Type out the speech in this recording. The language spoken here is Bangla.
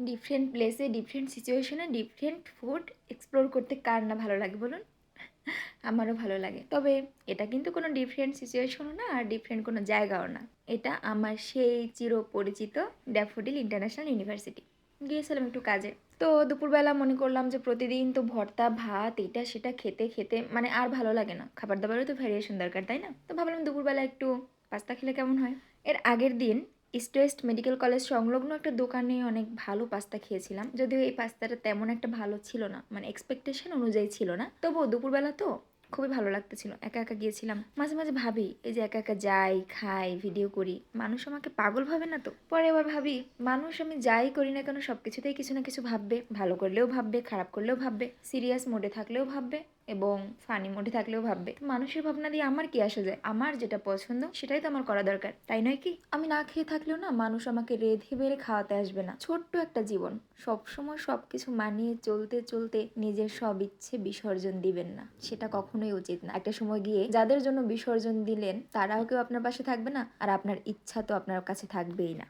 ডিফারেন্ট প্লেসে, ডিফারেন্ট সিচুয়েশনে, ডিফারেন্ট ফুড এক্সপ্লোর করতে কার না ভালো লাগে বলুন? আমারও ভালো লাগে। তবে এটা কিন্তু কোনো ডিফারেন্ট সিচুয়েশনও না, আর ডিফারেন্ট কোনো জায়গাও না। এটা আমার সেই চিরপরিচিত ড্যাফোডিল ইন্টারন্যাশনাল ইউনিভার্সিটি। গিয়েছিলাম একটু কাজে। তো দুপুরবেলা মনে করলাম যে প্রতিদিন তো ভর্তা ভাত এটা সেটা খেতে খেতে মানে আর ভালো লাগে না। খাবার দাবারও তো ভ্যারিয়েশন দরকার, তাই না? তো ভাবলাম দুপুরবেলা একটু পাস্তা খেলে কেমন হয়। এর আগের দিন ইস্ট ওয়েস্ট মেডিকেল কলেজ সংলগ্ন একটা দোকানে অনেক ভালো পাস্তা খেয়েছিলাম, যদিও এই পাস্তাটা তেমন একটা ভালো ছিল না, মানে এক্সপেকটেশন অনুযায়ী ছিল না। তবুও দুপুরবেলা তো খুবই ভালো লাগতেছিল। একা একা গিয়েছিলাম। মাঝে মাঝে ভাবি এই যে একা একা যাই, খাই, ভিডিও করি, মানুষ আমাকে পাগল ভাবে না তো? পরে আবার ভাবি মানুষ আমি যাই করি না কেন সব কিছুতেই কিছু না কিছু ভাববে। ভালো করলেও ভাববে, খারাপ করলেও ভাববে, সিরিয়াস মোডে থাকলেও ভাববে এবং ফানি মোডে থাকলেও ভাববে। তো মানুষের ভাবনা দিয়ে আমার কি আসে যায়? আমার যেটা পছন্দ সেটাই তো আমার করা দরকার, তাই নয় কি? আমি না খেয়ে থাকলেও না মানুষ আমাকে রেঁধে বেড়ে খাওয়াতে আসবে না। ছোট্ট একটা জীবন, সবসময় সব কিছু মানিয়ে চলতে চলতে নিজের সব ইচ্ছে বিসর্জন দিবেন না, সেটা কখনোই উচিত না। একটা সময় গিয়ে যাদের জন্য বিসর্জন দিলেন তারাও কেউ আপনার পাশে থাকবে না, আর আপনার ইচ্ছা তো আপনার কাছে থাকবেই না।